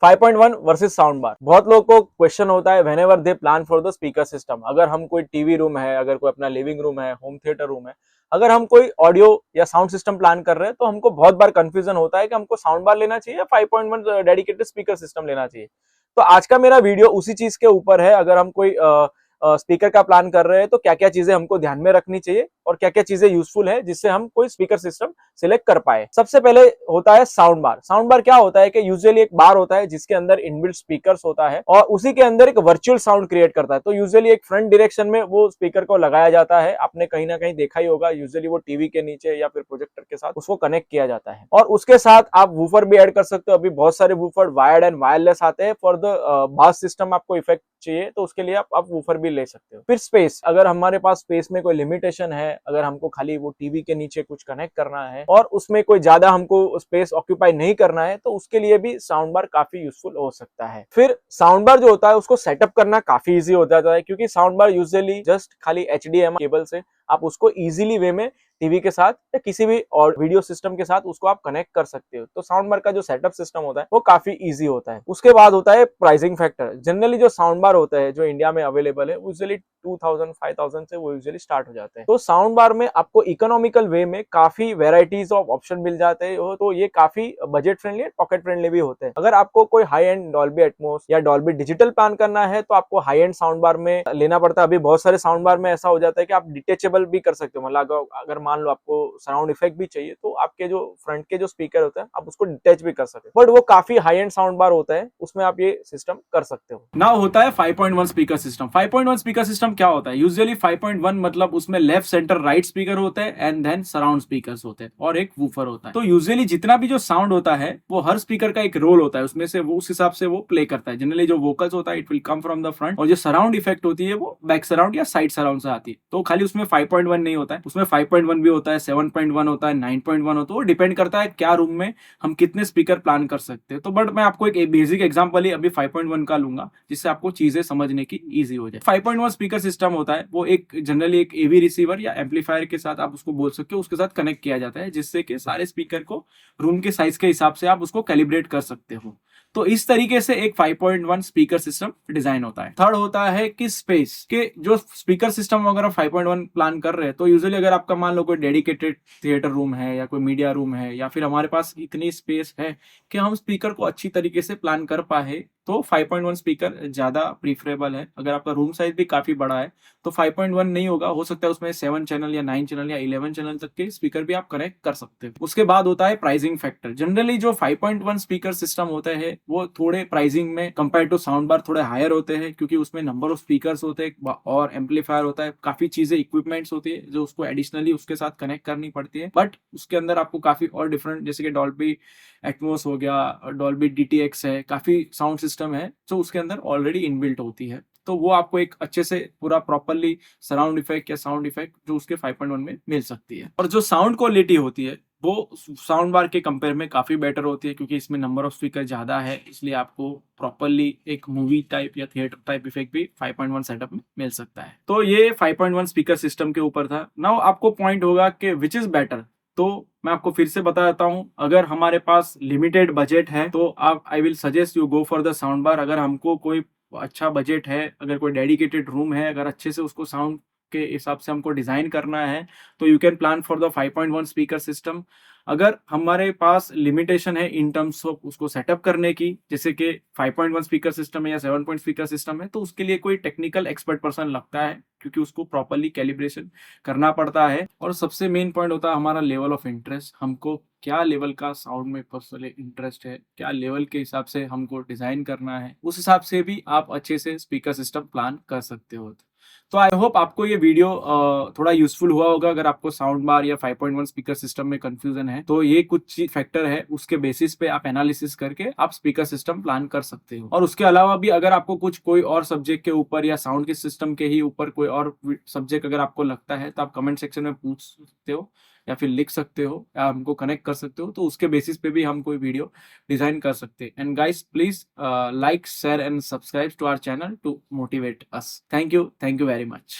5.1 versus sound bar. बहुत लोगों को क्वेश्चन होता है whenever they plan for the speaker system. अगर हम कोई टीवी रूम है, अगर कोई अपना लिविंग रूम है, होम थिएटर रूम है, अगर हम कोई ऑडियो या साउंड सिस्टम प्लान कर रहे हैं तो हमको बहुत बार कंफ्यूजन होता है कि हमको साउंड बार लेना चाहिए या 5.1 डेडिकेटेड स्पीकर सिस्टम लेना चाहिए। तो आज का मेरा वीडियो उसी चीज के ऊपर है। अगर हम कोई स्पीकर का प्लान कर रहे हैं तो क्या क्या चीजें हमको ध्यान में रखनी चाहिए और क्या क्या चीजें यूजफुल है जिससे हम कोई स्पीकर सिस्टम सिलेक्ट कर पाए। सबसे पहले होता है साउंड बार। साउंड बार क्या होता है कि यूजुअली एक बार होता है जिसके अंदर इनबिल्ट स्पीकर्स होता है और उसी के अंदर एक वर्चुअल साउंड क्रिएट करता है। तो यूजुअली एक फ्रंट डायरेक्शन में वो स्पीकर को लगाया जाता है। आपने कहीं ना कहीं देखा ही होगा, यूजुअली वो टीवी के नीचे या फिर प्रोजेक्टर के साथ उसको कनेक्ट किया जाता है। और उसके साथ आप वूफर भी ऐड कर सकते हो। अभी बहुत सारे वूफर वायर्ड एंड वायरलेस आते हैं। फॉर द बास सिस्टम आपको इफेक्ट चाहिए तो उसके लिए आप वूफर भी ले सकते हो। फिर स्पेस, अगर हमारे पास स्पेस में कोई लिमिटेशन है, अगर हमको खाली वो टीवी के नीचे कुछ कनेक्ट करना है और उसमें कोई ज्यादा हमको स्पेस ऑक्यूपाई नहीं करना है तो उसके लिए भी साउंड बार काफी यूजफुल हो सकता है। फिर साउंड बार जो होता है उसको सेटअप करना काफी इजी हो जाता है क्योंकि साउंड बार यूजुअली जस्ट खाली HDMI केबल से आप उसको इजीली वे में टीवी के साथ या किसी भी और वीडियो सिस्टम के साथ उसको आप कनेक्ट कर सकते हो। तो साउंड बार का जो सेटअप सिस्टम होता है वो काफी इजी होता है। उसके बाद होता है प्राइसिंग फैक्टर। जनरली जो साउंड बार होता है जो इंडिया में अवेलेबल है यूजुअली 2000 5000 से वो यूजुअली स्टार्ट हो जाते हैं। तो साउंड बार में आपको इकोनॉमिकल वे में काफी वेराइटीज ऑफ ऑप्शन मिल जाते हैं। तो ये काफी बजट फ्रेंडली है, पॉकेट फ्रेंडली भी होते हैं। अगर आपको कोई हाई एंड डॉल्बी एटमॉस या डॉल्बी डिजिटल प्लान करना है तो आपको हाई एंड साउंड बार में लेना पड़ता है। अभी बहुत सारे साउंड बार में ऐसा हो जाता है कि आप डिटेचेबल भी कर सकते हो। मतलब अगर मान लो आपको साउंड इफेक्ट भी चाहिए तो आपके जो फ्रंट के जो स्पीकर होता है आप उसको डिटेच भी कर सकते हो। बट वो काफी हाई एंड साउंड बार होता है, उसमें आप ये सिस्टम कर सकते हो। नाउ होता है 5.1 स्पीकर सिस्टम। 5.1 स्पीकर सिस्टम क्या होता है? यूजुअली 5.1 मतलब उसमें लेफ्ट सेंटर राइट स्पीकर होते हैं एंड देन सराउंड स्पीकर्स होते हैं और एक वूफर होता है। तो यूजुअली जितना भी जो साउंड होता है वो हर स्पीकर का एक रोल होता है, उसमें से वो उस हिसाब से वो प्ले करता है। जनरली जो वोकल्स होता है it will come from the front और जो सराउंड इफेक्ट होती है वो बैक सराउंड या साइड सराउंड से आती है। तो खाली उसमें 5.1 नहीं होता है, उसमें 5.1 भी होता है, 7.1 होता है, 9.1 होता है। वो डिपेंड करता है क्या रूम में हम कितने स्पीकर प्लान कर सकते हैं। तो बट मैं आपको एक बेसिक एग्जांपल ही अभी 5.1 का लूंगा जिससे आपको चीजें समझने की इजी हो जाए। 5.1 स्पीकर सिस्टम होता है वो एक जनरली एक एवी रिसीवर या एम्पलीफायर के साथ आप उसको बोल सकते हो, उसके साथ कनेक्ट किया जाता है जिससे कि सारे स्पीकर को रूम के साइज के हिसाब से आप उसको कैलिब्रेट कर सकते हो। तो इस तरीके से एक 5.1 स्पीकर सिस्टम डिजाइन होता है। थर्ड होता है कि स्पेस के जो स्पीकर सिस्टम अगर 5.1 प्लान कर रहे हैं तो यूजुअली अगर आपका मान लो कोई डेडिकेटेड थिएटर रूम है या कोई मीडिया रूम है या फिर हमारे पास इतनी स्पेस है कि हम स्पीकर को अच्छी तरीके से प्लान कर पाए तो 5.1 स्पीकर ज्यादा प्रीफरेबल है। अगर आपका रूम साइज भी काफी बड़ा है तो 5.1 नहीं होगा, हो सकता है उसमें 7 चैनल या 9 चैनल या 11 चैनल तक के स्पीकर भी आप कनेक्ट कर सकते हो। उसके बाद होता है प्राइसिंग फैक्टर। जनरली जो 5.1 स्पीकर सिस्टम होते हैं वो थोड़े प्राइसिंग में कंपेयर टू साउंड बार थोड़े हायर होते हैं क्योंकि उसमें नंबर ऑफ स्पीकर्स होते हैं और एम्पलीफायर होता है, काफी चीजें इक्विपमेंट्स होती है जो उसको एडिशनली उसके साथ कनेक्ट करनी पड़ती है। बट उसके अंदर आपको काफी और डिफरेंट जैसे कि डॉल्बी एटमॉस हो गया, डॉल्बी DTX है, काफी साउंड सिस्टम है जो उसके अंदर ऑलरेडी इनबिल्ट होती है। तो वो आपको एक अच्छे से पूरा प्रॉपरली सराउंड इफेक्ट या साउंड इफेक्ट जो उसके 5.1 में मिल सकती है। और जो साउंड क्वालिटी होती है वो साउंड बार के कंपेयर में काफी बेटर होती है क्योंकि इसमें नंबर ऑफ स्पीकर ज्यादा है, इसलिए आपको प्रॉपरली एक मूवी टाइप या थिएटर टाइप इफेक्ट भी 5.1 सेटअप में मिल सकता है। तो ये 5.1 स्पीकर सिस्टम के ऊपर था। नाउ आपको पॉइंट होगा कि विच इज बेटर। तो मैं आपको फिर से बता देता हूं, अगर हमारे पास लिमिटेड बजट है तो आप I will suggest you go for the sound bar. अगर हमको कोई अच्छा बजट है, अगर कोई डेडिकेटेड रूम है, अगर अच्छे से उसको साउंड के हिसाब से हमको डिजाइन करना है तो you can plan for the 5.1 speaker system. अगर हमारे पास लिमिटेशन है इन टर्म्स ऑफ उसको सेटअप करने की, जैसे कि 5.1 स्पीकर सिस्टम है या 7 पॉइंट स्पीकर सिस्टम है, तो उसके लिए कोई टेक्निकल एक्सपर्ट पर्सन लगता है क्योंकि उसको प्रॉपरली कैलिब्रेशन करना पड़ता है। और सबसे मेन पॉइंट होता है हमारा लेवल ऑफ इंटरेस्ट। हमको क्या लेवल का साउंड में पर्सनली इंटरेस्ट है, क्या लेवल के हिसाब से हमको डिजाइन करना है, उस हिसाब से भी आप अच्छे से स्पीकर सिस्टम प्लान कर सकते हो। तो आई होप आपको ये वीडियो थोड़ा यूजफुल हुआ होगा। अगर आपको साउंड बार या 5.1 स्पीकर सिस्टम में कंफ्यूजन है तो ये कुछ फैक्टर है, उसके बेसिस पे आप एनालिसिस करके आप स्पीकर सिस्टम प्लान कर सकते हो। और उसके अलावा भी अगर आपको कुछ कोई और सब्जेक्ट के ऊपर या साउंड के सिस्टम के ही ऊपर कोई और सब्जेक्ट अगर आपको लगता है तो आप कमेंट सेक्शन में पूछ सकते हो या फिर लिख सकते हो या हमको कनेक्ट कर सकते हो, तो उसके बेसिस पे भी हम कोई वीडियो डिजाइन कर सकते हैं। And guys please like share and subscribe to our channel to motivate us. Thank you very much.